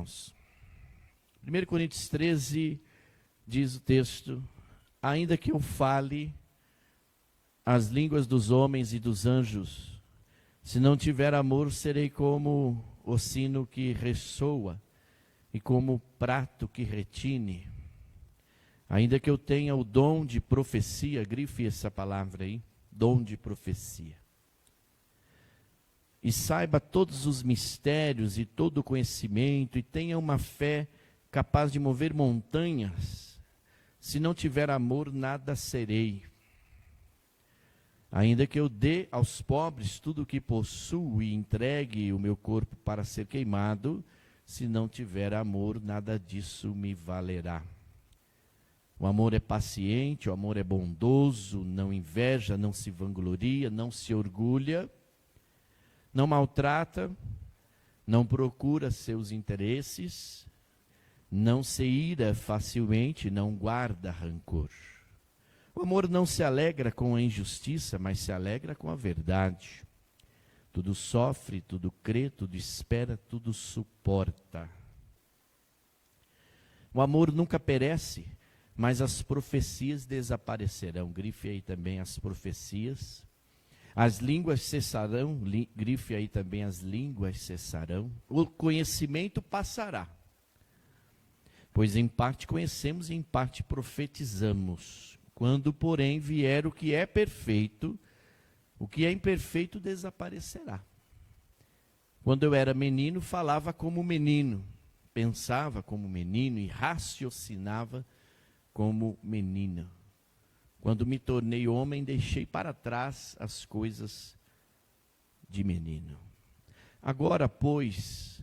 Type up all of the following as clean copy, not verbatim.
irmãos. 1 Coríntios 13 diz o texto: ainda que eu fale as línguas dos homens e dos anjos, se não tiver amor, serei como o sino que ressoa e como o prato que retine. Ainda que eu tenha o dom de profecia, grife essa palavra aí, dom de profecia, e saiba todos os mistérios e todo o conhecimento, e tenha uma fé capaz de mover montanhas, se não tiver amor, nada serei. Ainda que eu dê aos pobres tudo o que possuo e entregue o meu corpo para ser queimado, se não tiver amor, nada disso me valerá. O amor é paciente, o amor é bondoso, não inveja, não se vangloria, não se orgulha, não maltrata, não procura seus interesses, não se ira facilmente, não guarda rancor. O amor não se alegra com a injustiça, mas se alegra com a verdade. Tudo sofre, tudo crê, tudo espera, tudo suporta. O amor nunca perece, mas as profecias desaparecerão. Grife aí também as profecias. As línguas cessarão, grife aí também as línguas cessarão. O conhecimento passará, pois em parte conhecemos e em parte profetizamos. Quando, porém, vier o que é perfeito, o que é imperfeito desaparecerá. Quando eu era menino, falava como menino, pensava como menino e raciocinava como menino. Quando me tornei homem, deixei para trás as coisas de menino. Agora, pois,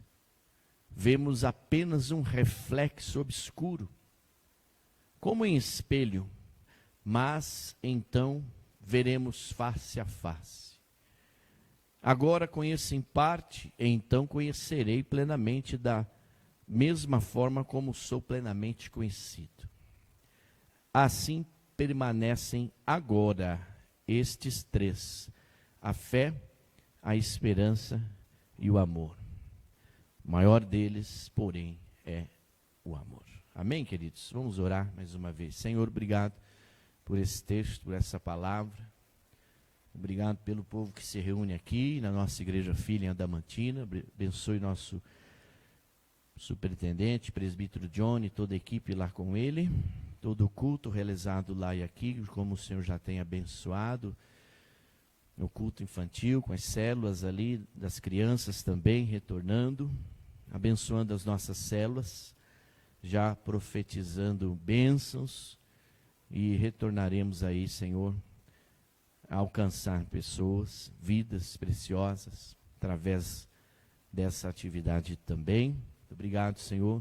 vemos apenas um reflexo obscuro, como em espelho, mas então veremos face a face. Agora conheço em parte, então conhecerei plenamente, da mesma forma como sou plenamente conhecido. Assim permanecem agora estes três: a fé, a esperança e o amor. O maior deles, porém, é o amor. Amém, queridos? Vamos orar mais uma vez. Senhor, obrigado por esse texto, por essa palavra. Obrigado pelo povo que se reúne aqui na nossa igreja filha em Adamantina. Abençoe nosso superintendente, presbítero Johnny, toda a equipe lá com ele. Todo o culto realizado lá e aqui, como o Senhor já tem abençoado. O culto infantil, com as células ali, das crianças também retornando. Abençoando as nossas células, já profetizando bênçãos. E retornaremos aí, Senhor, a alcançar pessoas, vidas preciosas, através dessa atividade também. Obrigado, Senhor,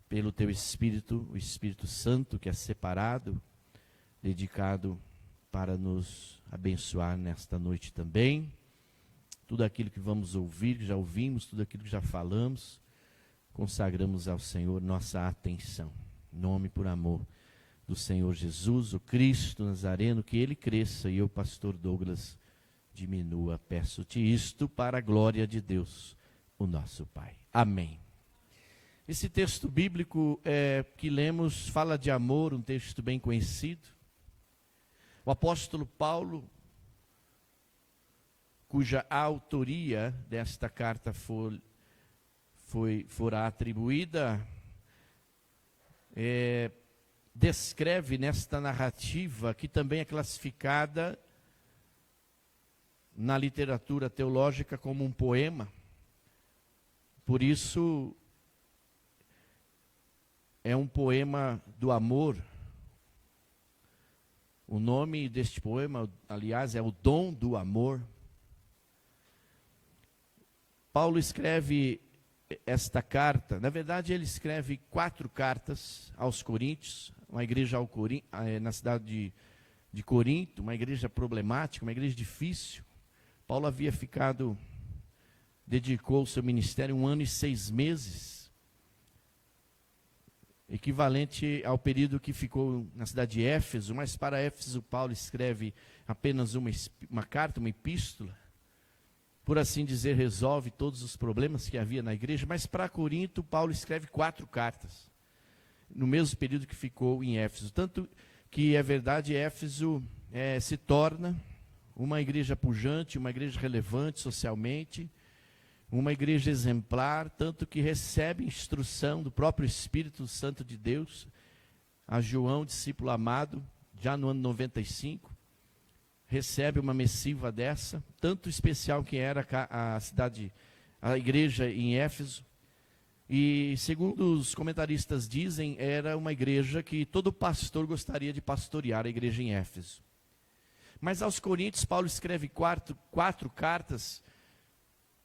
pelo Teu Espírito, o Espírito Santo que é separado, dedicado para nos abençoar nesta noite também. Tudo aquilo que vamos ouvir, que já ouvimos, tudo aquilo que já falamos, consagramos ao Senhor nossa atenção. Em nome por amor do Senhor Jesus, o Cristo Nazareno, que Ele cresça e eu, pastor Douglas, diminua. Peço-te isto para a glória de Deus, o nosso Pai. Amém. Esse texto bíblico que lemos fala de amor, um texto bem conhecido. O apóstolo Paulo, cuja autoria desta carta fora atribuída, descreve nesta narrativa, que também é classificada na literatura teológica como um poema. Por isso, é um poema do amor. O nome deste poema, aliás, é o dom do amor. Paulo escreve esta carta, na verdade ele escreve 4 cartas aos Coríntios, uma igreja na cidade de Corinto, uma igreja problemática, uma igreja difícil. Paulo dedicou o seu ministério 1 ano e 6 meses, equivalente ao período que ficou na cidade de Éfeso, mas para Éfeso Paulo escreve apenas uma carta, uma epístola. por assim dizer, resolve todos os problemas que havia na igreja, mas para Corinto, Paulo escreve 4 cartas, no mesmo período que ficou em Éfeso. Tanto que é verdade, Éfeso se torna uma igreja pujante, uma igreja relevante socialmente, uma igreja exemplar, tanto que recebe instrução do próprio Espírito Santo de Deus, a João, discípulo amado, já no ano 95, recebe uma missiva dessa, tanto especial que era a igreja em Éfeso, e segundo os comentaristas dizem, era uma igreja que todo pastor gostaria de pastorear, a igreja em Éfeso. Mas aos Coríntios, Paulo escreve 4 cartas,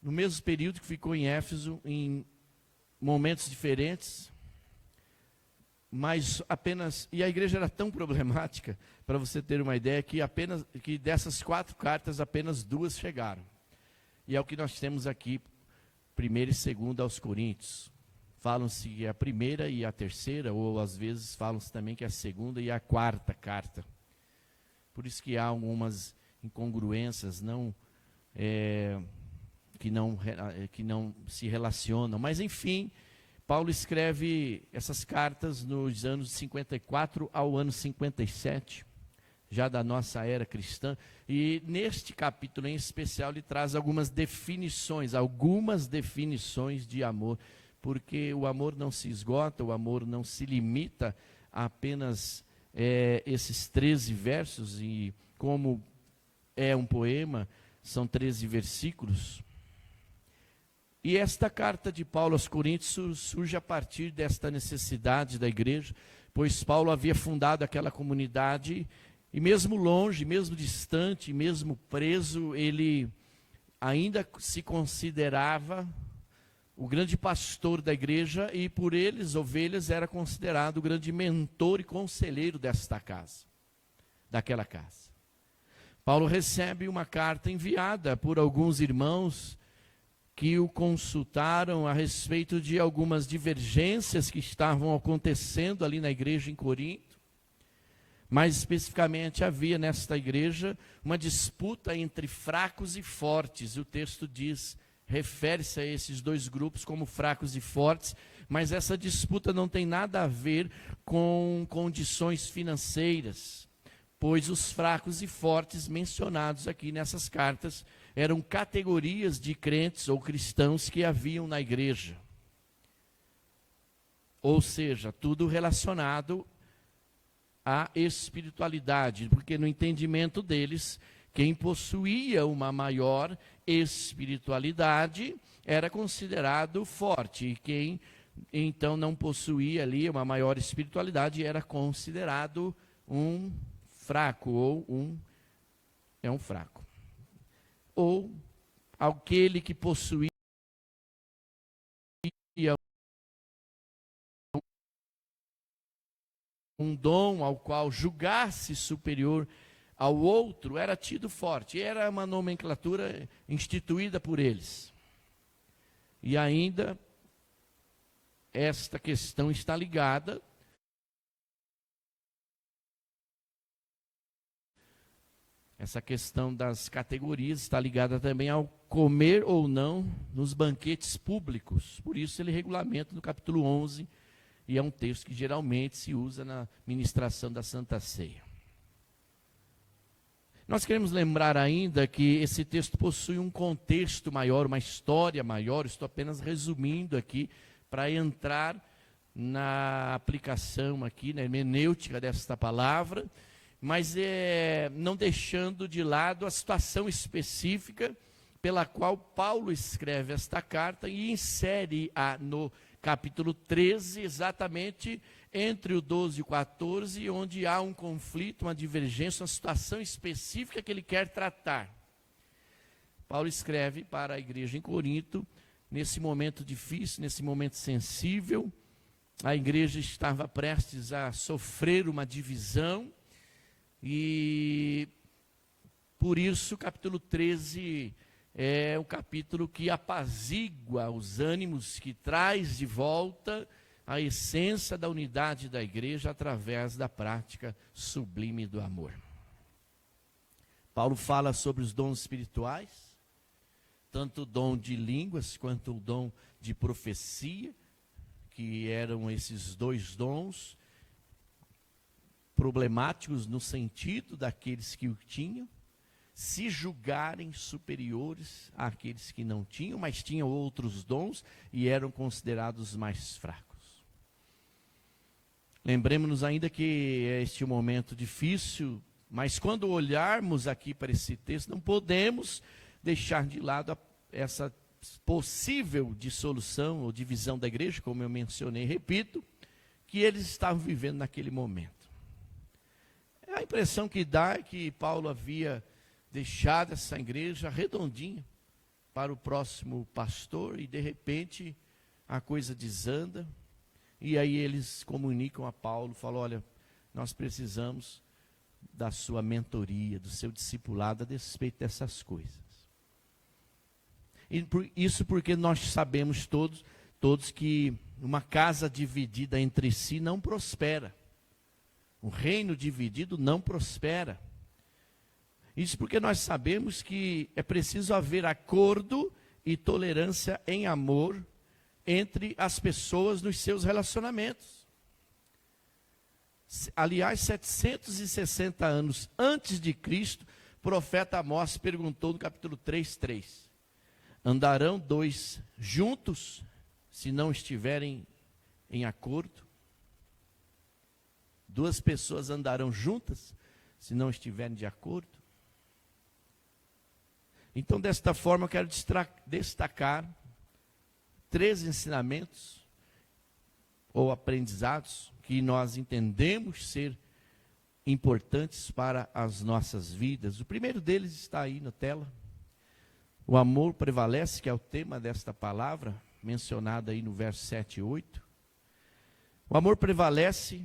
no mesmo período que ficou em Éfeso, em momentos diferentes, mas e a igreja era tão problemática, para você ter uma ideia, que dessas 4 cartas, apenas 2 chegaram. E é o que nós temos aqui, 1ª e 2ª aos Coríntios. Falam-se a 1ª e a 3ª, ou às vezes falam-se também que é a 2ª e a 4ª carta. Por isso que há algumas incongruências, que não se relacionam. Mas, enfim, Paulo escreve essas cartas nos anos de 54 ao ano 57, já da nossa era cristã. E neste capítulo em especial ele traz algumas definições de amor, porque o amor não se esgota, o amor não se limita a apenas esses 13 versos, e como é um poema, são 13 versículos. E esta carta de Paulo aos Coríntios surge a partir desta necessidade da igreja, pois Paulo havia fundado aquela comunidade, e mesmo longe, mesmo distante, mesmo preso, ele ainda se considerava o grande pastor da igreja, e por eles, ovelhas, era considerado o grande mentor e conselheiro daquela casa. Paulo recebe uma carta enviada por alguns irmãos que o consultaram a respeito de algumas divergências que estavam acontecendo ali na igreja em Corinto. Mais especificamente, havia nesta igreja uma disputa entre fracos e fortes. O texto refere-se a esses 2 grupos como fracos e fortes, mas essa disputa não tem nada a ver com condições financeiras, pois os fracos e fortes mencionados aqui nessas cartas eram categorias de crentes ou cristãos que haviam na igreja. Ou seja, tudo relacionado à espiritualidade, porque no entendimento deles, quem possuía uma maior espiritualidade era considerado forte, e quem então não possuía ali uma maior espiritualidade era considerado um fraco, ou um fraco. Ou aquele que possuía um dom ao qual julgasse superior ao outro era tido forte. Era uma nomenclatura instituída por eles. E ainda esta questão está ligada essa questão das categorias está ligada também ao comer ou não nos banquetes públicos. Por isso ele regulamenta no capítulo 11, e é um texto que geralmente se usa na ministração da Santa Ceia. Nós queremos lembrar ainda que esse texto possui um contexto maior, uma história maior. Estou apenas resumindo aqui para entrar na aplicação aqui, na hermenêutica desta palavra, mas não deixando de lado a situação específica pela qual Paulo escreve esta carta e insere-a no capítulo 13, exatamente entre o 12 e o 14, onde há um conflito, uma divergência, uma situação específica que ele quer tratar. Paulo escreve para a igreja em Corinto, nesse momento difícil, nesse momento sensível. A igreja estava prestes a sofrer uma divisão, e por isso o capítulo 13 é o capítulo que apazigua os ânimos, que traz de volta a essência da unidade da igreja através da prática sublime do amor. Paulo fala sobre os dons espirituais, tanto o dom de línguas quanto o dom de profecia, que eram esses dois dons problemáticos no sentido daqueles que o tinham, se julgarem superiores àqueles que não tinham, mas tinham outros dons e eram considerados mais fracos. Lembremos-nos ainda que este é um momento difícil, mas quando olharmos aqui para esse texto, não podemos deixar de lado essa possível dissolução ou divisão da igreja, como eu mencionei, repito, que eles estavam vivendo naquele momento. A impressão que dá é que Paulo havia deixado essa igreja redondinha para o próximo pastor e de repente a coisa desanda e aí eles comunicam a Paulo, falam, olha, nós precisamos da sua mentoria, do seu discipulado a respeito dessas coisas. E isso porque nós sabemos todos que uma casa dividida entre si não prospera. Um reino dividido não prospera. Isso porque nós sabemos que é preciso haver acordo e tolerância em amor entre as pessoas nos seus relacionamentos. Aliás, 760 anos antes de Cristo, o profeta Amós perguntou no capítulo 3:3: andarão dois juntos se não estiverem em acordo? Duas pessoas andarão juntas se não estiverem de acordo? Então, desta forma, eu quero destacar 3 ensinamentos ou aprendizados que nós entendemos ser importantes para as nossas vidas. O primeiro deles está aí na tela. O amor prevalece, que é o tema desta palavra, mencionada aí no verso 7 e 8. O amor prevalece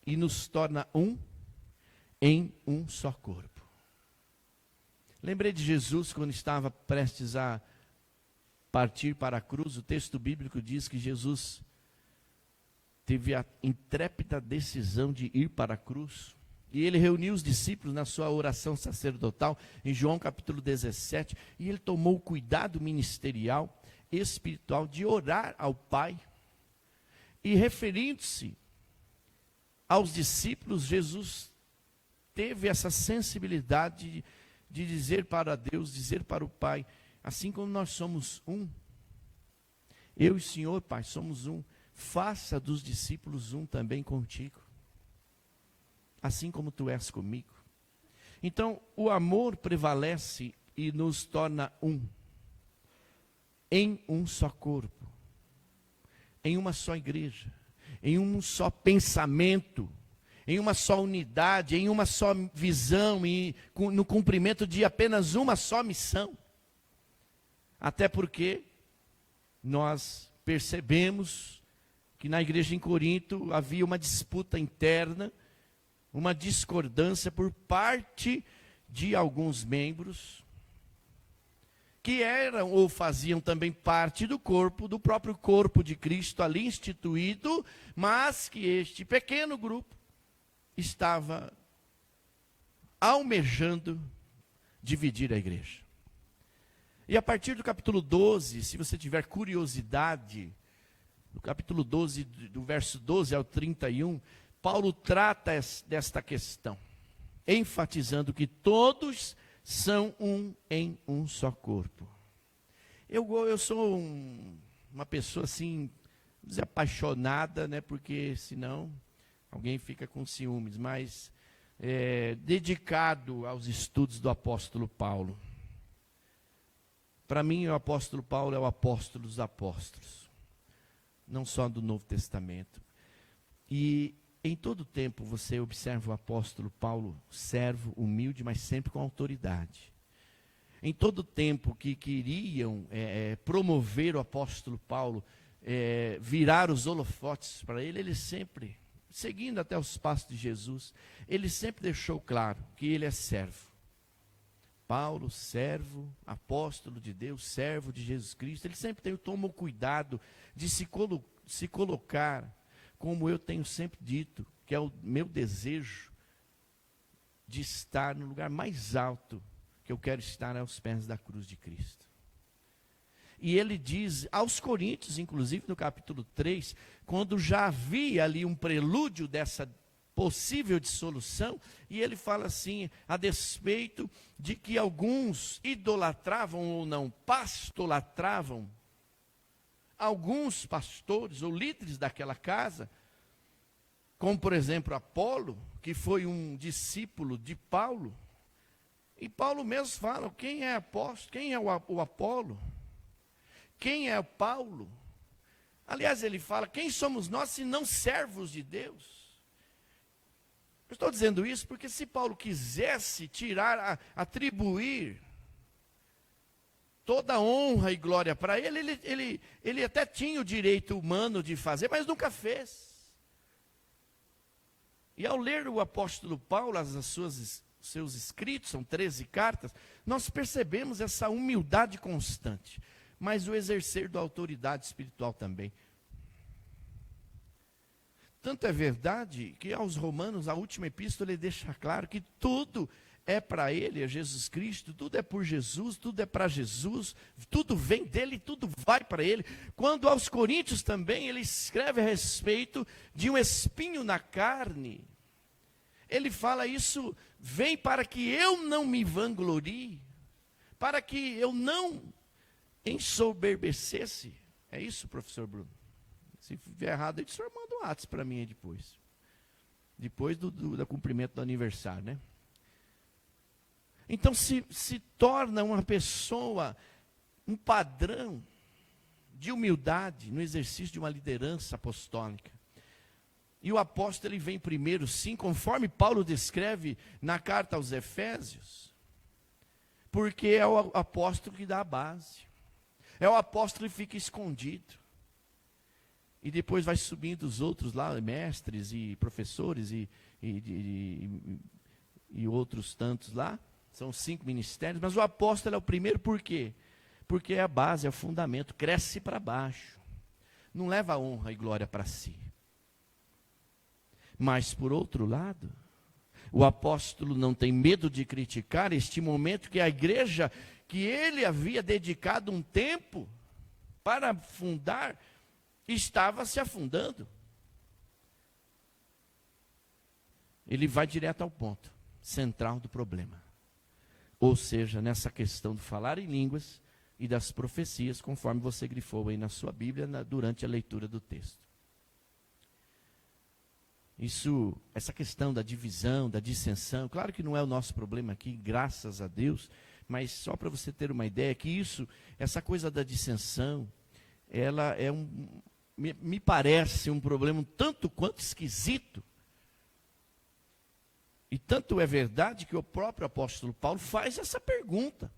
e nos torna um em um só corpo. Lembrei de Jesus quando estava prestes a partir para a cruz. O texto bíblico diz que Jesus teve a intrépida decisão de ir para a cruz. E ele reuniu os discípulos na sua oração sacerdotal, em João capítulo 17, e ele tomou o cuidado ministerial, espiritual, de orar ao Pai. E referindo-se aos discípulos, Jesus teve essa sensibilidade de dizer para Deus, dizer para o Pai, assim como nós somos um, eu e o Senhor, Pai, somos um, faça dos discípulos um também contigo, assim como tu és comigo. Então, o amor prevalece e nos torna um, em um só corpo, em uma só igreja, em um só pensamento, em uma só unidade, em uma só visão e no cumprimento de apenas uma só missão. Até porque nós percebemos que na igreja em Corinto havia uma disputa interna, uma discordância por parte de alguns membros, que eram ou faziam também parte do corpo, do próprio corpo de Cristo ali instituído, mas que este pequeno grupo estava almejando dividir a igreja. E a partir do capítulo 12, se você tiver curiosidade, no capítulo 12, do verso 12 ao 31, Paulo trata desta questão, enfatizando que todos são um em um só corpo. Eu sou uma pessoa assim, vamos dizer, apaixonada, né, porque senão alguém fica com ciúmes, mas dedicado aos estudos do apóstolo Paulo. Para mim, o apóstolo Paulo é o apóstolo dos apóstolos, não só do Novo Testamento. E em todo tempo você observa o apóstolo Paulo, servo, humilde, mas sempre com autoridade. Em todo tempo que queriam promover o apóstolo Paulo, virar os holofotes para ele, ele sempre, seguindo até os passos de Jesus, ele sempre deixou claro que ele é servo. Paulo, servo, apóstolo de Deus, servo de Jesus Cristo, ele sempre tomou cuidado de se colocar, como eu tenho sempre dito, que é o meu desejo de estar no lugar mais alto que eu quero estar aos pés da cruz de Cristo. E ele diz aos Coríntios, inclusive no capítulo 3, quando já havia ali um prelúdio dessa possível dissolução, e ele fala assim, a despeito de que alguns idolatravam ou não, pastolatravam, alguns pastores ou líderes daquela casa, como por exemplo Apolo, que foi um discípulo de Paulo, e Paulo mesmo fala, quem é apóstolo, quem é o Apolo? Quem é o Paulo? Aliás, ele fala, quem somos nós se não servos de Deus? Eu estou dizendo isso porque se Paulo quisesse tirar, atribuir toda a honra e glória para ele até tinha o direito humano de fazer, mas nunca fez. E ao ler o apóstolo Paulo, seus escritos, são 13 cartas, nós percebemos essa humildade constante, mas o exercer da autoridade espiritual também. Tanto é verdade que aos Romanos, a última epístola, ele deixa claro que tudo é para ele, é Jesus Cristo, tudo é por Jesus, tudo é para Jesus, tudo vem dele, tudo vai para ele. Quando aos Coríntios também, ele escreve a respeito de um espinho na carne. Ele fala isso, vem para que eu não me vanglorie, para que eu não ensoberbecesse. É isso, professor Bruno? Se estiver errado, o senhor manda um ato para mim aí depois. Depois do cumprimento do aniversário, né? Então se torna uma pessoa, um padrão de humildade no exercício de uma liderança apostólica. E o apóstolo ele vem primeiro, sim, conforme Paulo descreve na carta aos Efésios, porque é o apóstolo que dá a base. É o apóstolo que fica escondido. E depois vai subindo os outros lá, mestres e professores e outros tantos lá. São 5 ministérios, mas o apóstolo é o primeiro por quê? Porque é a base, é o fundamento, cresce para baixo. Não leva honra e glória para si. Mas por outro lado, o apóstolo não tem medo de criticar este momento que a igreja, que ele havia dedicado um tempo para fundar, estava se afundando. Ele vai direto ao ponto central do problema. Ou seja, nessa questão do falar em línguas e das profecias, conforme você grifou aí na sua Bíblia, durante a leitura do texto. Essa questão da divisão, da dissensão, claro que não é o nosso problema aqui, graças a Deus, mas só para você ter uma ideia que essa coisa da dissensão, ela é me parece um problema um tanto quanto esquisito. E tanto é verdade que o próprio apóstolo Paulo faz essa pergunta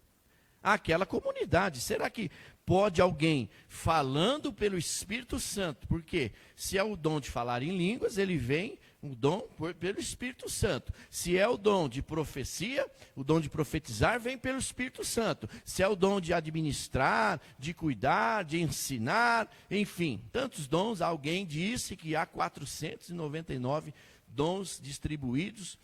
àquela comunidade. Será que pode alguém falando pelo Espírito Santo? Porque se é o dom de falar em línguas, ele vem o dom pelo Espírito Santo. Se é o dom de profecia, o dom de profetizar vem pelo Espírito Santo. Se é o dom de administrar, de cuidar, de ensinar, enfim, tantos dons. Alguém disse que há 499 dons distribuídos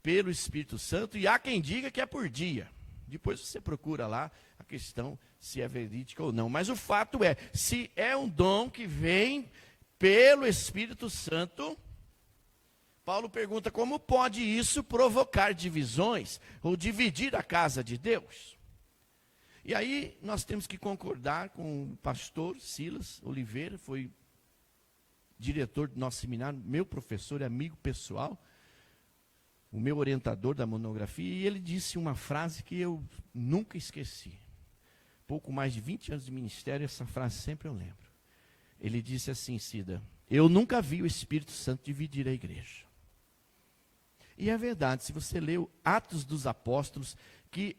pelo Espírito Santo, e há quem diga que é por dia. Depois você procura lá a questão se é verídica ou não. Mas o fato é, se é um dom que vem pelo Espírito Santo, Paulo pergunta como pode isso provocar divisões ou dividir a casa de Deus? E aí nós temos que concordar com o pastor Silas Oliveira, foi diretor do nosso seminário, meu professor e amigo pessoal, o meu orientador da monografia, e ele disse uma frase que eu nunca esqueci. Pouco mais de 20 anos de ministério, essa frase sempre eu lembro. Ele disse assim, Cida, eu nunca vi o Espírito Santo dividir a igreja. E é verdade, se você leu Atos dos Apóstolos, que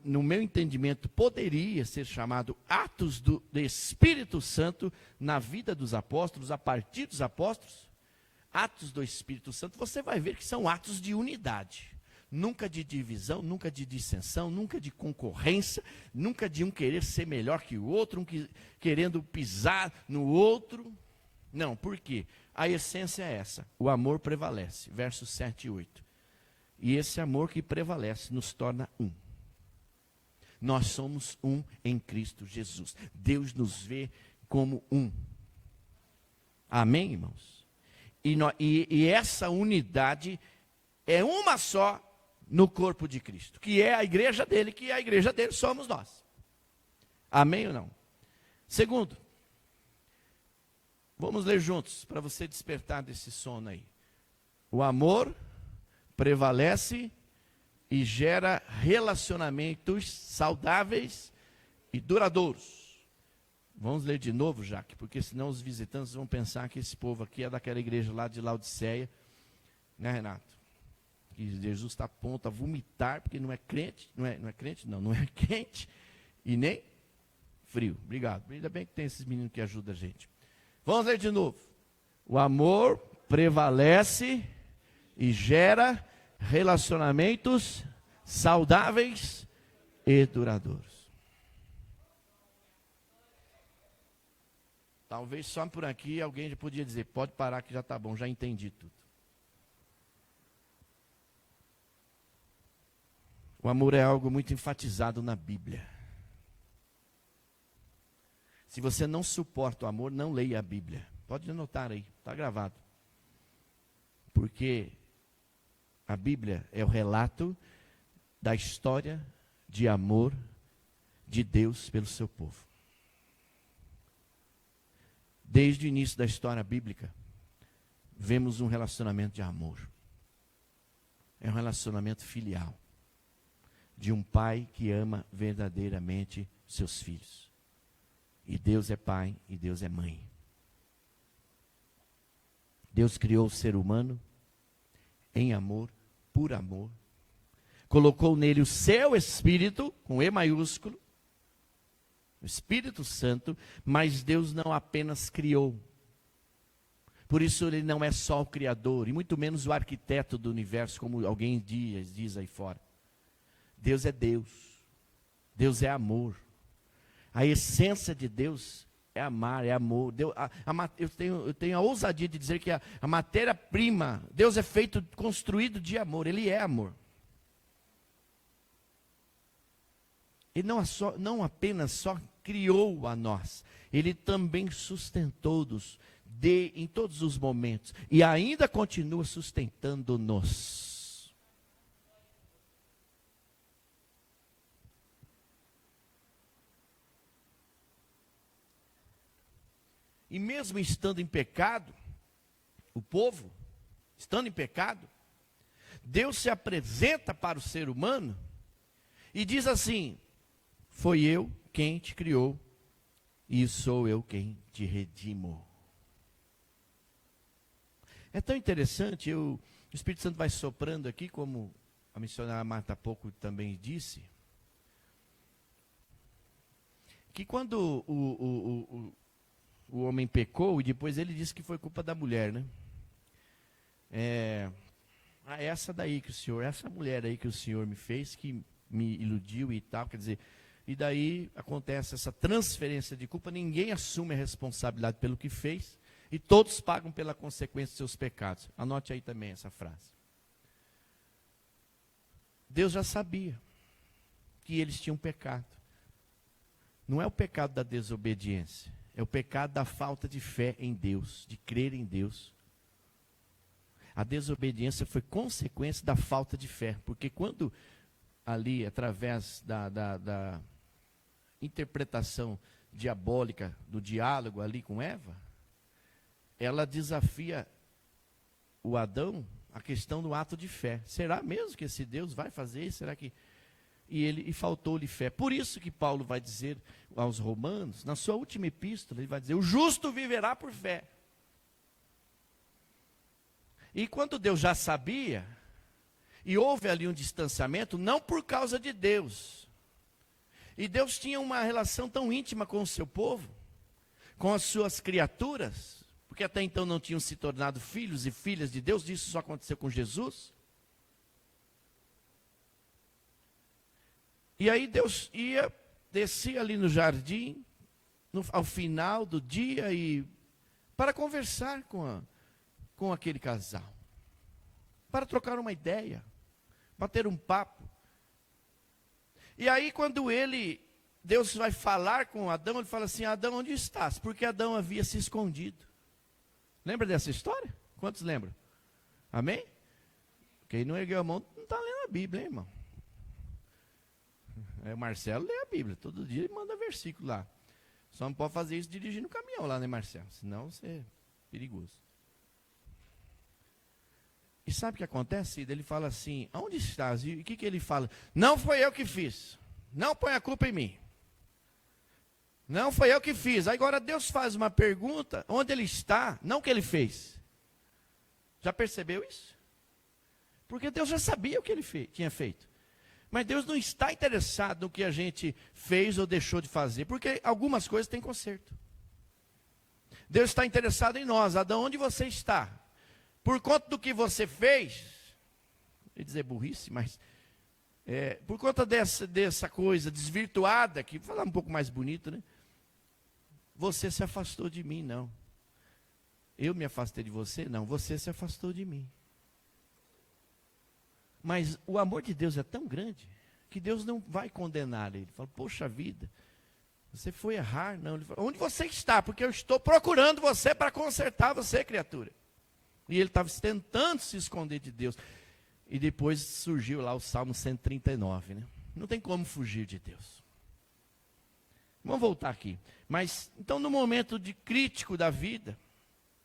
no meu entendimento poderia ser chamado Atos do Espírito Santo na vida dos apóstolos, a partir dos apóstolos, atos do Espírito Santo, você vai ver que são atos de unidade. Nunca de divisão, nunca de dissensão, nunca de concorrência, nunca de um querer ser melhor que o outro, querendo pisar no outro. Não, por quê? A essência é essa, o amor prevalece, versos 7 e 8. E esse amor que prevalece nos torna um. Nós somos um em Cristo Jesus. Deus nos vê como um. Amém, irmãos? E essa unidade é uma só no corpo de Cristo, que é a igreja dele, que a igreja dele somos nós. Amém ou não? Segundo, vamos ler juntos, para você despertar desse sono aí. O amor prevalece e gera relacionamentos saudáveis e duradouros. Vamos ler de novo, Jaque, porque senão os visitantes vão pensar que esse povo aqui é daquela igreja lá de Laodiceia, né, Renato? Que Jesus está a ponto a vomitar, porque não é crente, não é crente, não é quente e nem frio. Obrigado. Ainda bem que tem esses meninos que ajudam a gente. Vamos ler de novo. O amor prevalece e gera relacionamentos saudáveis e duradouros. Talvez só por aqui alguém já podia dizer, pode parar que já está bom, já entendi tudo. O amor é algo muito enfatizado na Bíblia. Se você não suporta o amor, não leia a Bíblia. Pode anotar aí, está gravado. Porque a Bíblia é o relato da história de amor de Deus pelo seu povo. Desde o início da história bíblica, vemos um relacionamento de amor. É um relacionamento filial. De um pai que ama verdadeiramente seus filhos. E Deus é pai e Deus é mãe. Deus criou o ser humano em amor, por amor. Colocou nele o seu Espírito, com E maiúsculo, o Espírito Santo, mas Deus não apenas criou. Por isso ele não é só o Criador, e muito menos o arquiteto do universo, como alguém diz aí fora. Deus é Deus. Deus é amor. A essência de Deus é amar, é amor. Deus, eu tenho a ousadia de dizer que a matéria-prima, Deus é feito, construído de amor. Ele é amor. Ele não apenas só criou a nós, Ele também sustentou-nos em todos os momentos. E ainda continua sustentando-nos. E mesmo estando em pecado, o povo, estando em pecado, Deus se apresenta para o ser humano e diz assim: foi eu quem te criou e sou eu quem te redimo. É tão interessante, o Espírito Santo vai soprando aqui, como a missionária Marta há pouco também disse, que quando o homem pecou, e depois ele disse que foi culpa da mulher, né? Essa mulher aí que o Senhor me fez, que me iludiu e tal, quer dizer, e daí acontece essa transferência de culpa, ninguém assume a responsabilidade pelo que fez, e todos pagam pela consequência dos seus pecados. Anote aí também essa frase. Deus já sabia que eles tinham pecado. Não é o pecado da desobediência, é o pecado da falta de fé em Deus, de crer em Deus. A desobediência foi consequência da falta de fé, porque quando ali, através da interpretação diabólica do diálogo ali com Eva, ela desafia o Adão a questão do ato de fé. Será mesmo que esse Deus vai fazer isso? Será que... E faltou-lhe fé. Por isso que Paulo vai dizer aos romanos, na sua última epístola, ele vai dizer, o justo viverá por fé. E quando Deus já sabia, e houve ali um distanciamento, não por causa de Deus. E Deus tinha uma relação tão íntima com o seu povo, com as suas criaturas, porque até então não tinham se tornado filhos e filhas de Deus, isso só aconteceu com Jesus. E aí Deus descia ali no jardim, ao final do dia, para conversar com aquele casal, para trocar uma ideia, bater um papo. E aí quando Deus vai falar com Adão, ele fala assim: Adão, onde estás? Porque Adão havia se escondido. Lembra dessa história? Quantos lembram? Amém? Quem não ergueu a mão não está lendo a Bíblia, hein, irmão? O Marcelo lê a Bíblia, todo dia ele manda versículo lá. Só não pode fazer isso dirigindo o caminhão lá, né, Marcelo? Senão você é perigoso. E sabe o que acontece? Ele fala assim: aonde estás? E o que ele fala? Não foi eu que fiz. Não põe a culpa em mim. Não foi eu que fiz. Agora Deus faz uma pergunta: onde ele está? Não o que ele fez. Já percebeu isso? Porque Deus já sabia o que ele tinha feito. Mas Deus não está interessado no que a gente fez ou deixou de fazer, porque algumas coisas têm conserto. Deus está interessado em nós. Adão, onde você está? Por conta do que você fez, eu ia dizer burrice, mas por conta dessa coisa desvirtuada, que vou falar um pouco mais bonito, né? Você se afastou de mim, não. Eu me afastei de você, não. Você se afastou de mim. Mas o amor de Deus é tão grande que Deus não vai condenar ele. Ele fala: poxa vida, você foi errar. Não, ele fala: onde você está? Porque eu estou procurando você para consertar você, criatura. E ele estava tentando se esconder de Deus. E depois surgiu lá o Salmo 139, né? Não tem como fugir de Deus. Vamos voltar aqui. Mas, então, no momento de crítico da vida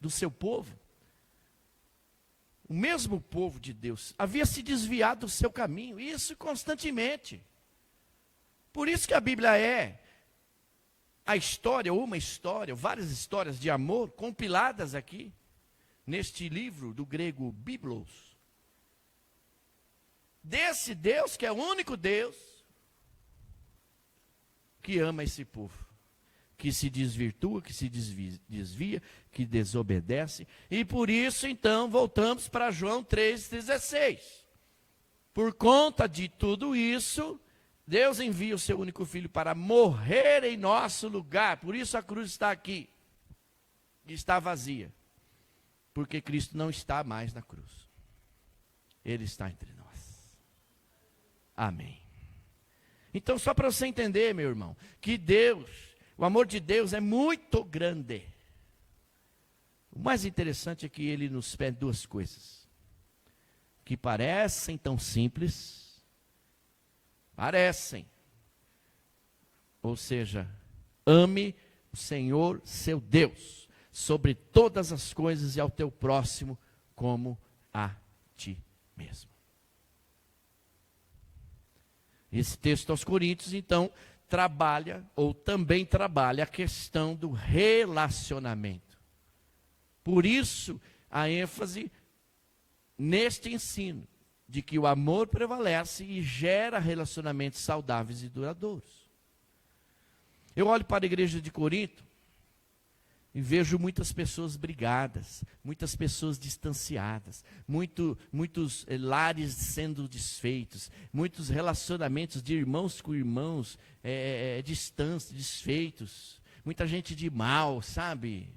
do seu povo, o mesmo povo de Deus havia se desviado do seu caminho, isso constantemente. Por isso que a Bíblia é a história, ou uma história, ou várias histórias de amor compiladas aqui, neste livro do grego Biblos. Desse Deus que é o único Deus que ama esse povo, que se desvirtua, que se desvia, que desobedece. E por isso, então, voltamos para João 3,16. Por conta de tudo isso, Deus envia o seu único filho para morrer em nosso lugar. Por isso a cruz está aqui, está vazia. Porque Cristo não está mais na cruz. Ele está entre nós. Amém. Então, só para você entender, meu irmão, que Deus, o amor de Deus é muito grande. O mais interessante é que ele nos pede duas coisas, que parecem tão simples, ou seja, ame o Senhor seu Deus, sobre todas as coisas, e ao teu próximo como a ti mesmo. Esse texto aos Coríntios, então, também trabalha a questão do relacionamento. Por isso, a ênfase neste ensino, de que o amor prevalece e gera relacionamentos saudáveis e duradouros. Eu olho para a igreja de Corinto e vejo muitas pessoas brigadas, muitas pessoas distanciadas, muitos lares sendo desfeitos, muitos relacionamentos de irmãos com irmãos distantes, desfeitos, muita gente de mal, sabe?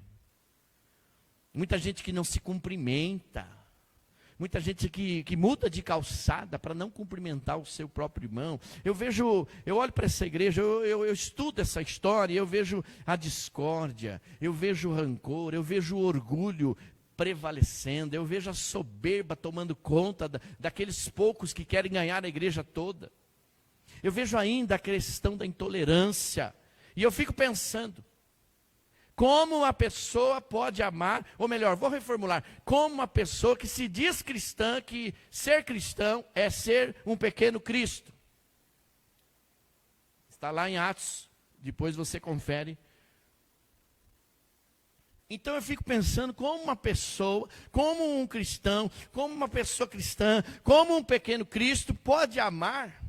Muita gente que não se cumprimenta, muita gente que muda de calçada para não cumprimentar o seu próprio irmão. Eu olho para essa igreja, eu estudo essa história, eu vejo a discórdia, eu vejo o rancor, eu vejo o orgulho prevalecendo, eu vejo a soberba tomando conta daqueles poucos que querem ganhar a igreja toda. Eu vejo ainda a questão da intolerância, e eu fico pensando, como uma pessoa pode amar, ou melhor, vou reformular, como uma pessoa que se diz cristã, que ser cristão é ser um pequeno Cristo. Está lá em Atos, depois você confere. Então eu fico pensando como uma pessoa, como um cristão, como uma pessoa cristã, como um pequeno Cristo pode amar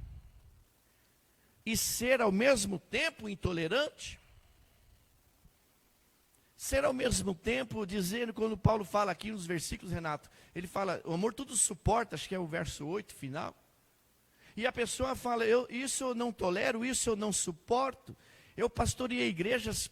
e ser ao mesmo tempo intolerante. Ser ao mesmo tempo, dizendo, quando Paulo fala aqui nos versículos, Renato, ele fala, o amor tudo suporta, acho que é o verso 8 final. E a pessoa fala, isso eu não tolero, isso eu não suporto. Eu pastoreei igrejas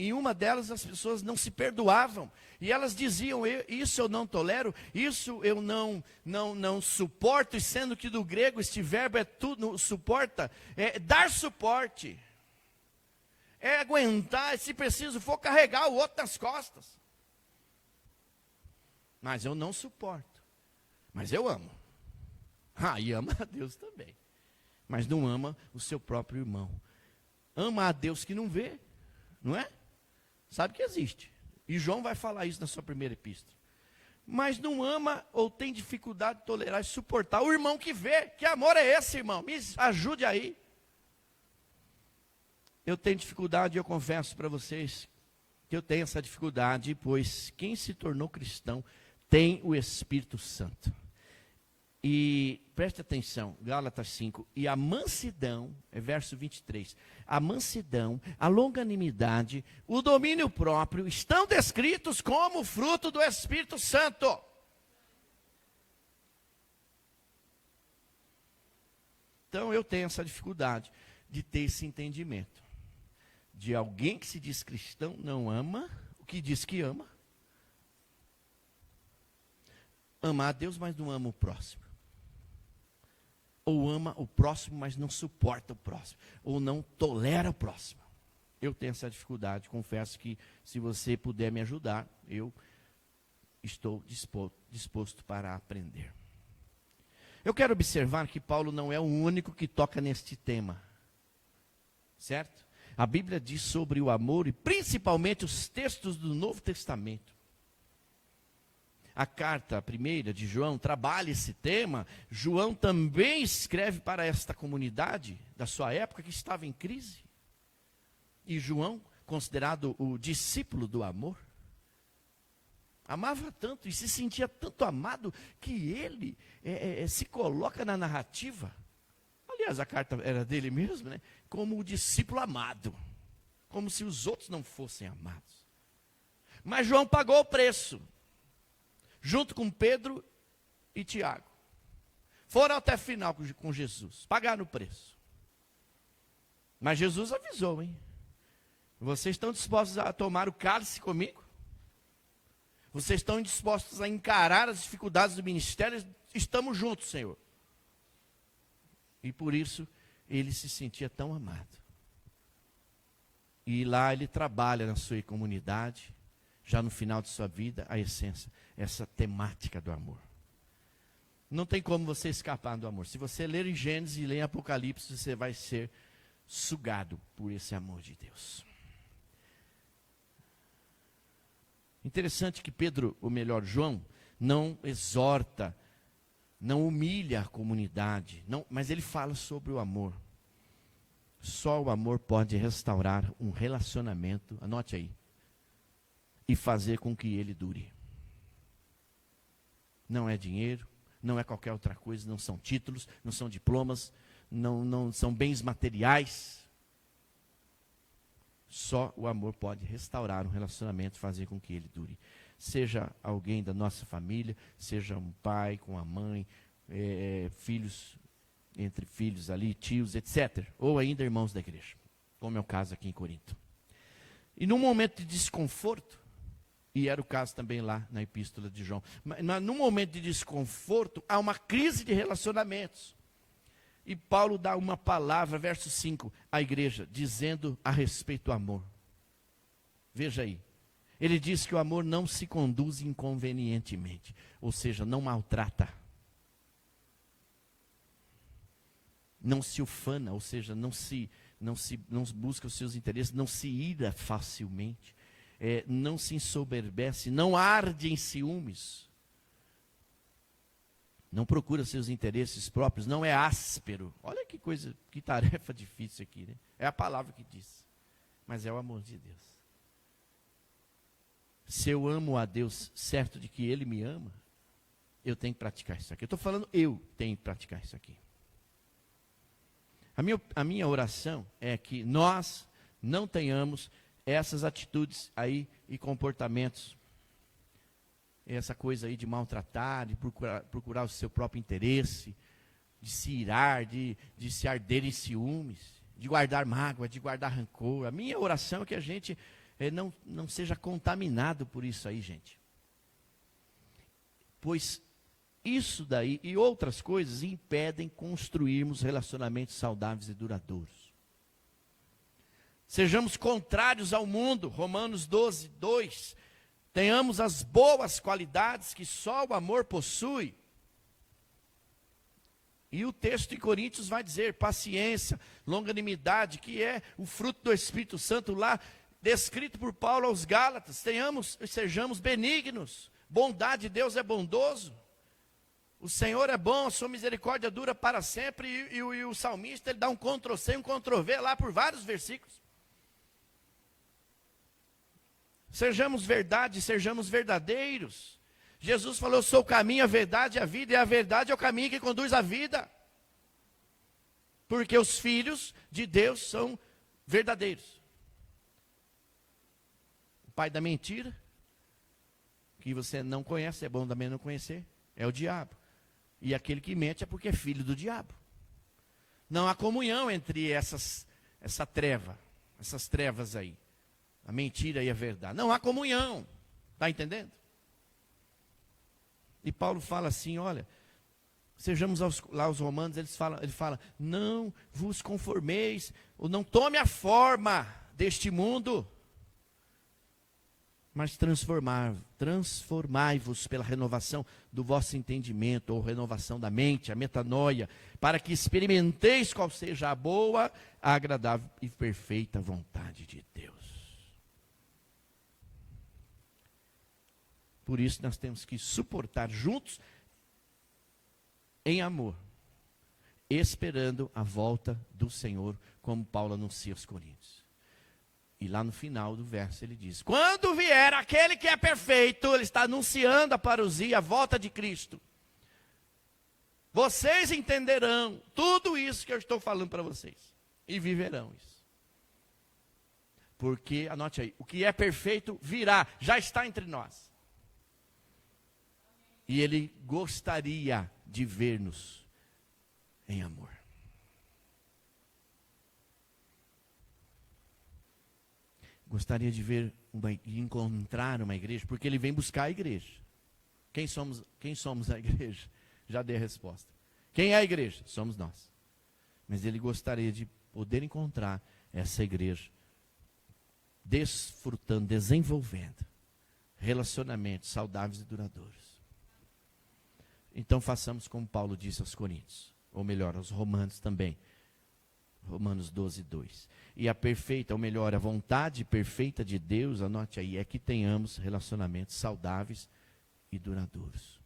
em uma delas as pessoas não se perdoavam. E elas diziam, isso eu não tolero, isso eu não suporto. E sendo que do grego este verbo é tudo, suporta, é dar suporte. É aguentar, se preciso for carregar o outro nas costas. Mas eu não suporto. Mas eu amo. E ama a Deus também. Mas não ama o seu próprio irmão. Ama a Deus que não vê, não é? Sabe que existe. E João vai falar isso na sua primeira epístola. Mas não ama ou tem dificuldade de tolerar e suportar o irmão que vê. Que amor é esse, irmão? Me ajude aí. Eu tenho dificuldade, eu confesso para vocês que eu tenho essa dificuldade, pois quem se tornou cristão tem o Espírito Santo. E preste atenção, Gálatas 5, e a mansidão, é verso 23, a mansidão, a longanimidade, o domínio próprio, estão descritos como fruto do Espírito Santo. Então eu tenho essa dificuldade de ter esse entendimento. De alguém que se diz cristão, não ama o que diz que ama. Ama a Deus, mas não ama o próximo. Ou ama o próximo, mas não suporta o próximo. Ou não tolera o próximo. Eu tenho essa dificuldade, confesso que se você puder me ajudar, eu estou disposto para aprender. Eu quero observar que Paulo não é o único que toca neste tema. Certo? A Bíblia diz sobre o amor e principalmente os textos do Novo Testamento. A carta primeira de João trabalha esse tema. João também escreve para esta comunidade da sua época que estava em crise. E João, considerado o discípulo do amor, amava tanto e se sentia tanto amado que ele se coloca na narrativa. Aliás, a carta era dele mesmo, né? Como o discípulo amado. Como se os outros não fossem amados. Mas João pagou o preço. Junto com Pedro e Tiago. Foram até a final com Jesus. Pagaram o preço. Mas Jesus avisou, hein? Vocês estão dispostos a tomar o cálice comigo? Vocês estão dispostos a encarar as dificuldades do ministério? Estamos juntos, Senhor. E por isso ele se sentia tão amado. E lá ele trabalha na sua comunidade, já no final de sua vida, a essência, essa temática do amor. Não tem como você escapar do amor. Se você ler em Gênesis e ler em Apocalipse, você vai ser sugado por esse amor de Deus. Interessante que Pedro, ou melhor, João, não exorta, não humilha a comunidade, mas ele fala sobre o amor. Só o amor pode restaurar um relacionamento, anote aí, e fazer com que ele dure. Não é dinheiro, não é qualquer outra coisa, não são títulos, não são diplomas, não são bens materiais. Só o amor pode restaurar um relacionamento e fazer com que ele dure. Seja alguém da nossa família, seja um pai com a mãe, filhos, entre filhos ali, tios, etc. Ou ainda irmãos da igreja, como é o caso aqui em Corinto. E num momento de desconforto, e era o caso também lá na epístola de João, mas num momento de desconforto, há uma crise de relacionamentos. E Paulo dá uma palavra, verso 5, à igreja, dizendo a respeito do amor. Veja aí. Ele diz que o amor não se conduz inconvenientemente, ou seja, não maltrata. Não se ufana, ou seja, não busca os seus interesses, não se ira facilmente, não se ensoberbece, não arde em ciúmes. Não procura seus interesses próprios, não é áspero. Olha que coisa, que tarefa difícil aqui, né? É a palavra que diz, mas é o amor de Deus. Se eu amo a Deus, certo de que Ele me ama, eu tenho que praticar isso aqui. Eu estou falando, eu tenho que praticar isso aqui. A minha oração é que nós não tenhamos essas atitudes aí e comportamentos, essa coisa aí de maltratar, de procurar o seu próprio interesse, de se irar, de se arder em ciúmes, de guardar mágoa, de guardar rancor. A minha oração é que a gente não seja contaminado por isso aí, gente. Pois isso daí e outras coisas impedem construirmos relacionamentos saudáveis e duradouros. Sejamos contrários ao mundo, Romanos 12, 2. Tenhamos as boas qualidades que só o amor possui. E o texto em Coríntios vai dizer paciência, longanimidade, que é o fruto do Espírito Santo lá, descrito por Paulo aos Gálatas. Sejamos benignos, bondade de Deus é bondoso. O Senhor é bom, a sua misericórdia dura para sempre, e o salmista ele dá um Ctrl+C, um Ctrl+V lá por vários versículos. Sejamos verdade, sejamos verdadeiros. Jesus falou, eu sou o caminho, a verdade e a vida, e a verdade é o caminho que conduz à vida. Porque os filhos de Deus são verdadeiros. O pai da mentira, que você não conhece, é bom também não conhecer, é o diabo. E aquele que mente é porque é filho do diabo. Não há comunhão entre essas trevas aí. A mentira e a verdade. Não há comunhão. Está entendendo? E Paulo fala assim, olha, sejamos lá aos romanos, ele fala, não vos conformeis, ou não tome a forma deste mundo, mas transformai-vos pela renovação do vosso entendimento, ou renovação da mente, a metanoia, para que experimenteis qual seja a boa, a agradável e perfeita vontade de Deus. Por isso nós temos que suportar juntos, em amor, esperando a volta do Senhor, como Paulo anuncia aos Coríntios. E lá no final do verso ele diz, quando vier aquele que é perfeito, ele está anunciando a parousia, a volta de Cristo. Vocês entenderão tudo isso que eu estou falando para vocês, e viverão isso. Porque, anote aí, o que é perfeito virá, já está entre nós. E ele gostaria de ver-nos em amor. Gostaria de encontrar uma igreja, porque ele vem buscar a igreja. Quem somos a igreja? Já dei a resposta. Quem é a igreja? Somos nós. Mas ele gostaria de poder encontrar essa igreja, desfrutando, desenvolvendo relacionamentos saudáveis e duradouros. Então façamos como Paulo disse aos Coríntios, ou melhor, aos Romanos também. Romanos 12, 2. E a perfeita, ou melhor, a vontade perfeita de Deus, anote aí, é que tenhamos relacionamentos saudáveis e duradouros.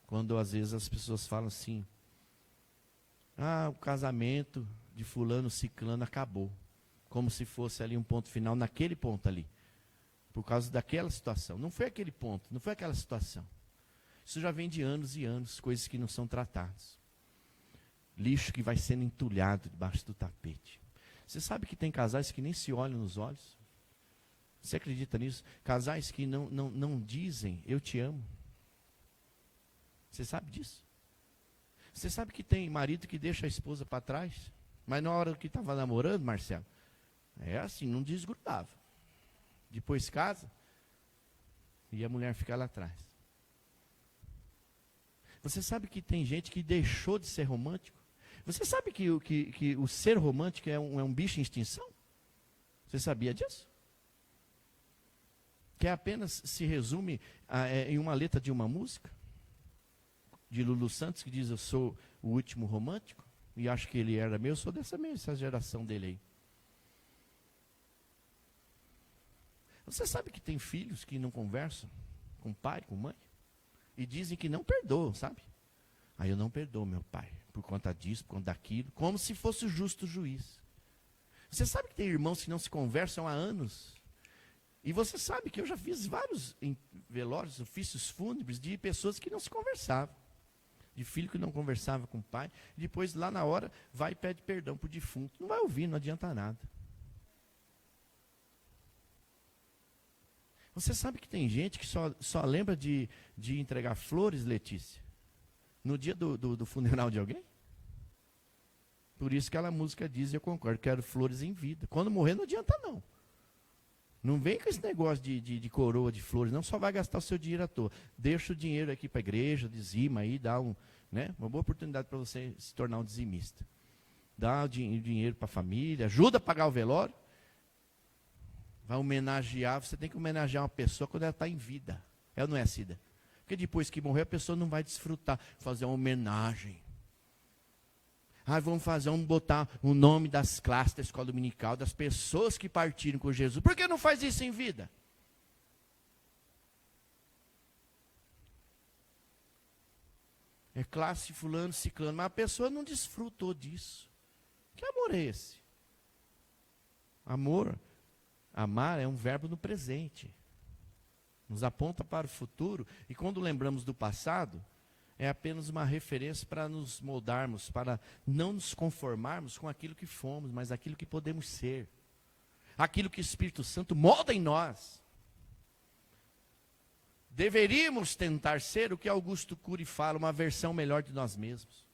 Quando às vezes as pessoas falam assim, o casamento de fulano, ciclano acabou. Como se fosse ali um ponto final, naquele ponto ali. Por causa daquela situação. Não foi aquele ponto, não foi aquela situação. Isso já vem de anos e anos, coisas que não são tratadas. Lixo que vai sendo entulhado debaixo do tapete. Você sabe que tem casais que nem se olham nos olhos? Você acredita nisso? Casais que não dizem, eu te amo. Você sabe disso? Você sabe que tem marido que deixa a esposa para trás? Mas na hora que estava namorando, Marcelo, é assim, não desgrudava. Depois casa, e a mulher fica lá atrás. Você sabe que tem gente que deixou de ser romântico? Você sabe que o ser romântico é um bicho em extinção? Você sabia disso? Que apenas se resume em uma letra de uma música? De Lulu Santos, que diz, eu sou o último romântico? E acho que ele era meu, eu sou dessa geração dele aí. Você sabe que tem filhos que não conversam com pai, com mãe? E dizem que não perdoam, sabe? Aí eu não perdoo meu pai, por conta disso, por conta daquilo, como se fosse o justo juiz. Você sabe que tem irmãos que não se conversam há anos? E você sabe que eu já fiz vários velórios, ofícios fúnebres, de pessoas que não se conversavam. De filho que não conversava com o pai, e depois lá na hora, vai e pede perdão para o defunto. Não vai ouvir, não adianta nada. Você sabe que tem gente que só lembra de entregar flores, Letícia, no dia do funeral de alguém? Por isso que aquela música diz, e eu concordo, quero flores em vida. Quando morrer não adianta não. Não vem com esse negócio de coroa de flores, não, só vai gastar o seu dinheiro à toa. Deixa o dinheiro aqui para a igreja, dizima aí, dá uma boa oportunidade para você se tornar um dizimista. Dá o dinheiro para a família, ajuda a pagar o velório. Vai homenagear, você tem que homenagear uma pessoa quando ela está em vida. É ou não é, Cida? Porque depois que morrer, a pessoa não vai desfrutar, fazer uma homenagem. Vamos botar o nome das classes da escola dominical, das pessoas que partiram com Jesus. Por que não faz isso em vida? É classe fulano, ciclano, mas a pessoa não desfrutou disso. Que amor é esse? Amar é um verbo no presente. Nos aponta para o futuro, e quando lembramos do passado, é apenas uma referência para nos moldarmos, para não nos conformarmos com aquilo que fomos, mas aquilo que podemos ser. Aquilo que o Espírito Santo molda em nós. Deveríamos tentar ser o que Augusto Cury fala, uma versão melhor de nós mesmos.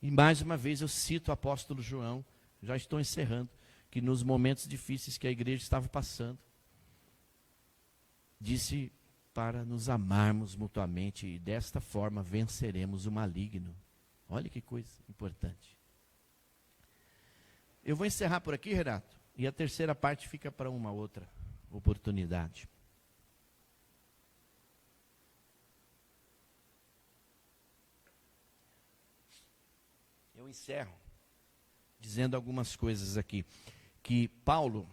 E mais uma vez eu cito o apóstolo João, já estou encerrando, que nos momentos difíceis que a igreja estava passando, disse para nos amarmos mutuamente e desta forma venceremos o maligno. Olha que coisa importante. Eu vou encerrar por aqui, Renato, e a terceira parte fica para uma outra oportunidade. Eu encerro dizendo algumas coisas aqui, que Paulo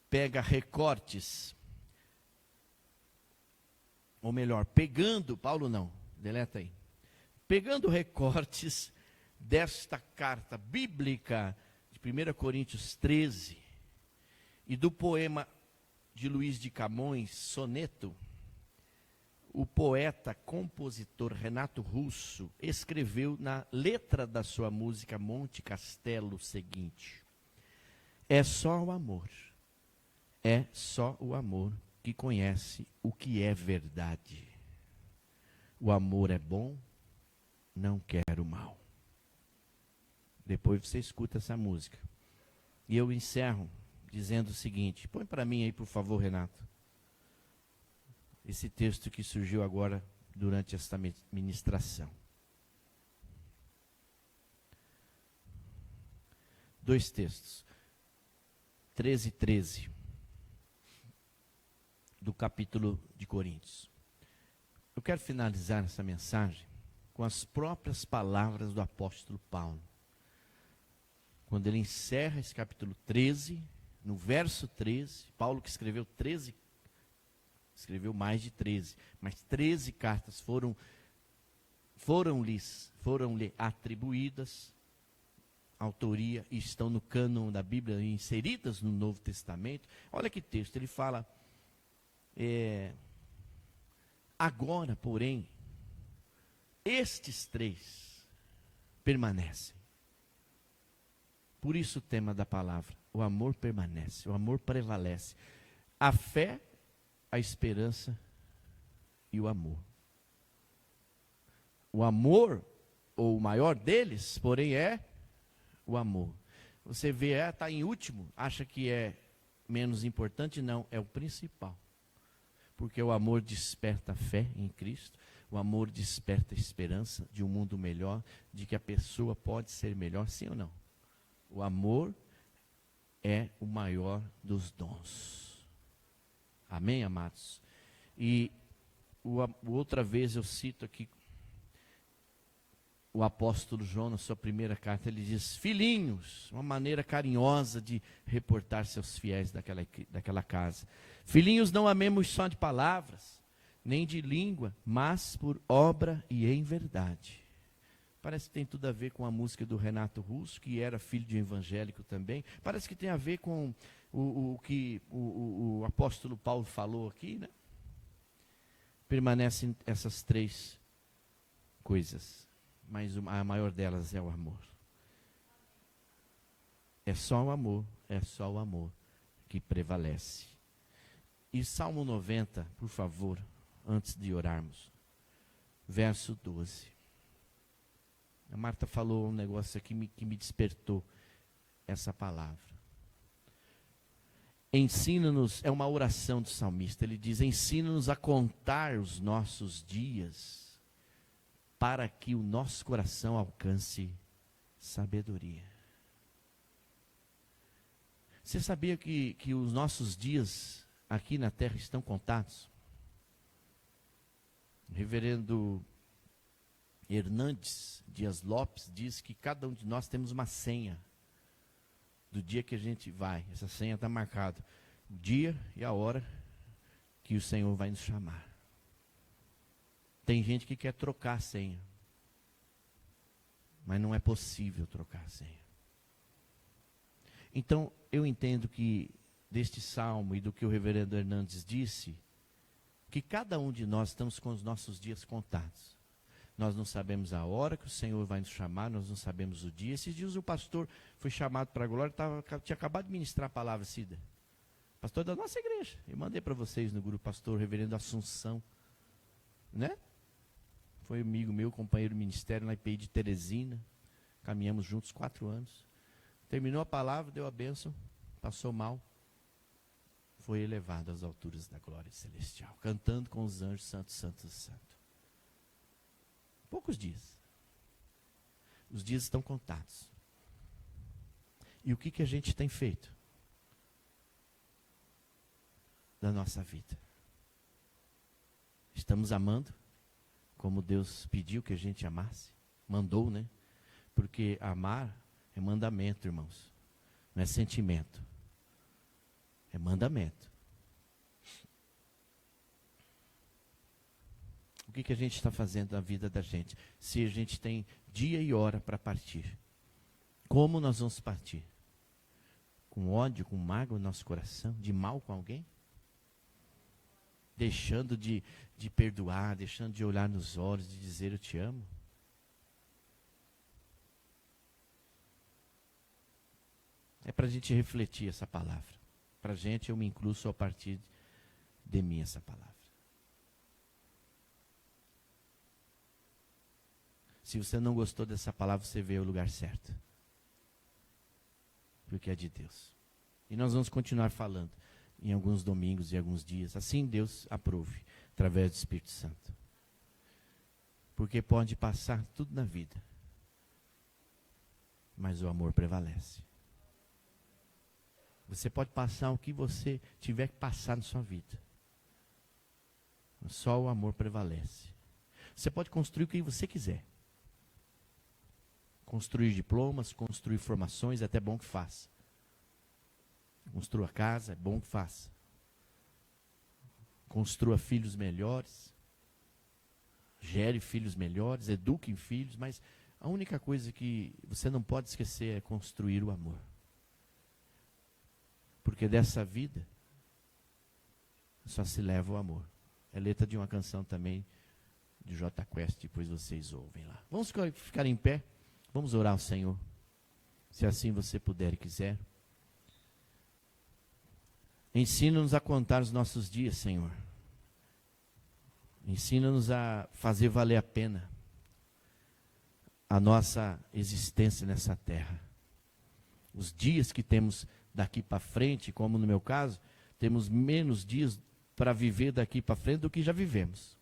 pega recortes, ou melhor, Paulo não, deleta aí, pegando recortes desta carta bíblica de 1 Coríntios 13 e do poema de Luís de Camões, Soneto, o poeta, compositor Renato Russo escreveu na letra da sua música Monte Castelo o seguinte: é só o amor que conhece o que é verdade. O amor é bom, não quer o mal. Depois você escuta essa música. E eu encerro dizendo o seguinte, põe para mim aí, por favor, Renato, esse texto que surgiu agora durante esta ministração. 2 textos. 13:13 do capítulo de Coríntios. Eu quero finalizar essa mensagem com as próprias palavras do apóstolo Paulo. Quando ele encerra esse capítulo 13, no verso 13, Paulo que escreveu mais de 13, mas 13 cartas foram-lhe atribuídas autoria e estão no cânon da Bíblia, inseridas no Novo Testamento. Olha que texto, ele fala, agora, porém, estes 3 permanecem. Por isso o tema da palavra, o amor permanece, o amor prevalece. A fé, a esperança e o amor. O amor, ou o maior deles, porém é o amor. Você vê, está em último, acha que é menos importante? Não, é o principal. Porque o amor desperta a fé em Cristo, o amor desperta a esperança de um mundo melhor, de que a pessoa pode ser melhor, sim ou não? O amor é o maior dos dons. Amém, amados? E outra vez eu cito aqui o apóstolo João, na sua primeira carta, ele diz, filhinhos, uma maneira carinhosa de reportar seus fiéis daquela casa. Filhinhos, não amemos só de palavras, nem de língua, mas por obra e em verdade. Parece que tem tudo a ver com a música do Renato Russo, que era filho de um evangélico também. Parece que tem a ver com o que o apóstolo Paulo falou aqui, né? Permanecem essas 3 coisas, mas a maior delas é o amor. É só o amor que prevalece. E Salmo 90, por favor, antes de orarmos, verso 12. A Marta falou um negócio aqui que me despertou essa palavra. ensina-nos, é uma oração do salmista, ele diz, ensina-nos a contar os nossos dias, para que o nosso coração alcance sabedoria. Você sabia que os nossos dias aqui na terra estão contados? O reverendo Hernandes Dias Lopes diz que cada um de nós temos uma senha do dia que a gente vai. Essa senha está marcada, o dia e a hora que o Senhor vai nos chamar. Tem gente que quer trocar a senha, mas não é possível trocar a senha. Então, eu entendo que deste salmo e do que o reverendo Hernandes disse, que cada um de nós estamos com os nossos dias contados. Nós não sabemos a hora que o Senhor vai nos chamar, nós não sabemos o dia. Esses dias o pastor foi chamado para a glória, tinha acabado de ministrar a palavra, Cida. Pastor da nossa igreja. Eu mandei para vocês no grupo, pastor reverendo Assunção. Né? Foi amigo meu, companheiro de ministério na IPI de Teresina. Caminhamos juntos 4 anos. Terminou a palavra, deu a bênção, passou mal. Foi elevado às alturas da glória celestial, cantando com os anjos, santo, santo, santo. Poucos dias. Os dias estão contados. E o que a gente tem feito da nossa vida? Estamos amando como Deus pediu que a gente amasse? Mandou, né? Porque amar é mandamento, irmãos. Não é sentimento. É mandamento. O que a gente está fazendo na vida da gente? Se a gente tem dia e hora para partir. Como nós vamos partir? Com ódio, com mágoa no nosso coração? De mal com alguém? Deixando de perdoar, deixando de olhar nos olhos, de dizer eu te amo? É para a gente refletir essa palavra. Para a gente, eu me incluo só a partir de mim essa palavra. Se você não gostou dessa palavra, você veio ao lugar certo. Porque é de Deus. E nós vamos continuar falando em alguns domingos e alguns dias. Assim Deus aprove, através do Espírito Santo. Porque pode passar tudo na vida, mas o amor prevalece. Você pode passar o que você tiver que passar na sua vida. Só o amor prevalece. Você pode construir o que você quiser. Construir diplomas, construir formações, é até bom que faça. Construa casa, é bom que faça. Construa filhos melhores. Gere filhos melhores, eduque filhos, mas a única coisa que você não pode esquecer é construir o amor. Porque dessa vida só se leva o amor. É letra de uma canção também de J Quest, depois vocês ouvem lá. Vamos ficar em pé, vamos orar ao Senhor, se assim você puder e quiser. Ensina-nos a contar os nossos dias, Senhor. Ensina-nos a fazer valer a pena a nossa existência nessa terra. Os dias que temos daqui para frente, como no meu caso, temos menos dias para viver daqui para frente do que já vivemos.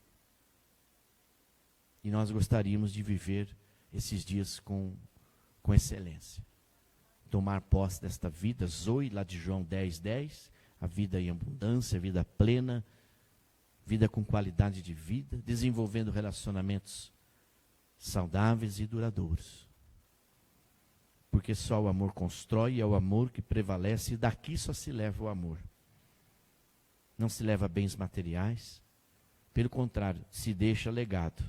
E nós gostaríamos de viver esses dias com excelência. Tomar posse desta vida, Zoe, lá de João 10:10, a vida em abundância, a vida plena, vida com qualidade de vida, desenvolvendo relacionamentos saudáveis e duradouros. Porque só o amor constrói, é o amor que prevalece, e daqui só se leva o amor. Não se leva bens materiais, pelo contrário, se deixa legado,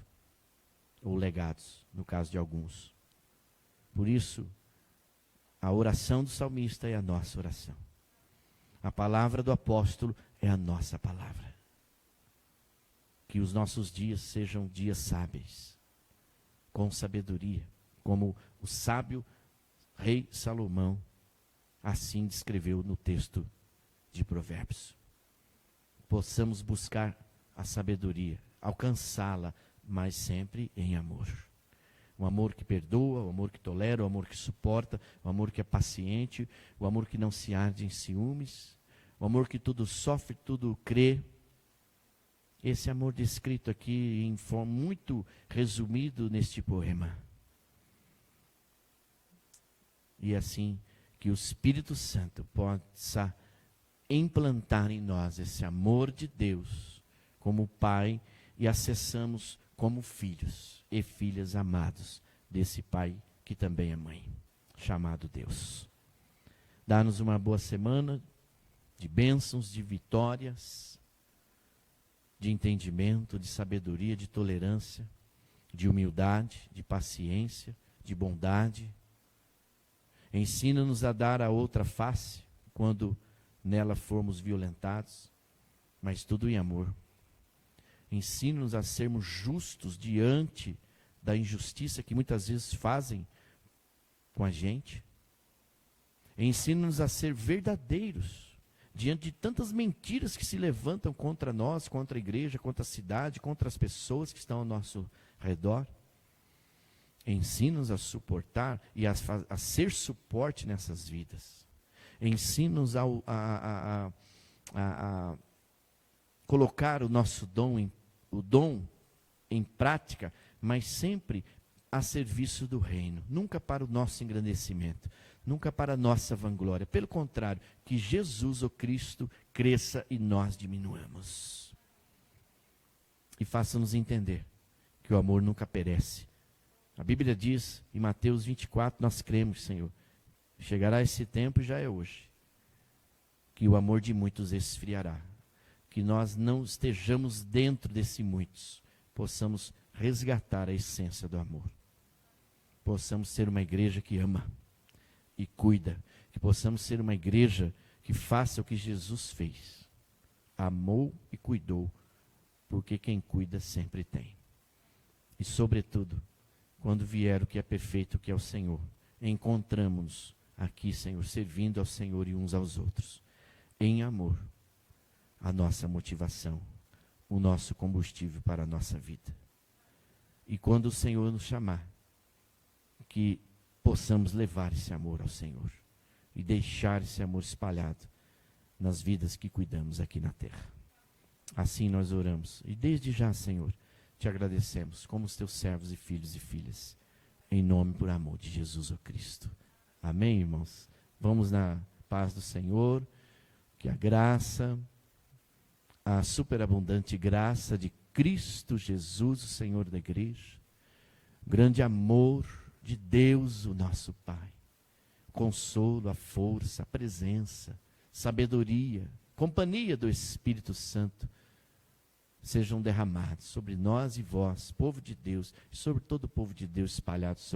ou legados, no caso de alguns. Por isso, a oração do salmista é a nossa oração. A palavra do apóstolo é a nossa palavra. Que os nossos dias sejam dias sábios, com sabedoria, como o sábio Rei Salomão assim descreveu no texto de Provérbios. Possamos buscar a sabedoria, alcançá-la, mas sempre em amor. O amor que perdoa, o amor que tolera, o amor que suporta, o amor que é paciente, o amor que não se arde em ciúmes, o amor que tudo sofre, tudo crê. Esse amor descrito aqui em forma muito resumido neste poema. E assim que o Espírito Santo possa implantar em nós esse amor de Deus como Pai e acessamos como filhos e filhas amados desse Pai que também é mãe, chamado Deus. Dá-nos uma boa semana de bênçãos, de vitórias, de entendimento, de sabedoria, de tolerância, de humildade, de paciência, de bondade. Ensina-nos a dar a outra face quando nela formos violentados, mas tudo em amor. Ensina-nos a sermos justos diante da injustiça que muitas vezes fazem com a gente. Ensina-nos a ser verdadeiros diante de tantas mentiras que se levantam contra nós, contra a igreja, contra a cidade, contra as pessoas que estão ao nosso redor. Ensina-nos a suportar e a ser suporte nessas vidas. Ensina-nos a colocar o nosso dom em prática, mas sempre a serviço do reino, nunca para o nosso engrandecimento, nunca para a nossa vanglória. Pelo contrário, que Jesus, o Cristo, cresça e nós diminuamos. E faça-nos entender que o amor nunca perece. A Bíblia diz, em Mateus 24, nós cremos, Senhor, chegará esse tempo e já é hoje, que o amor de muitos esfriará, que nós não estejamos dentro desse muitos, possamos resgatar a essência do amor, possamos ser uma igreja que ama e cuida, que possamos ser uma igreja que faça o que Jesus fez, amou e cuidou, porque quem cuida sempre tem. E sobretudo, quando vier o que é perfeito, o que é o Senhor, encontramos-nos aqui, Senhor, servindo ao Senhor e uns aos outros, em amor, a nossa motivação, o nosso combustível para a nossa vida. E quando o Senhor nos chamar, que possamos levar esse amor ao Senhor e deixar esse amor espalhado nas vidas que cuidamos aqui na terra. Assim nós oramos. E desde já, Senhor, te agradecemos como os teus servos e filhos e filhas. Em nome por amor de Jesus, o Cristo. Amém, irmãos? Vamos na paz do Senhor. Que a graça, a superabundante graça de Cristo Jesus, o Senhor da igreja, o grande amor de Deus, o nosso Pai, o consolo, a força, a presença, sabedoria, companhia do Espírito Santo, sejam derramados sobre nós e vós, povo de Deus, e sobre todo o povo de Deus espalhado sobre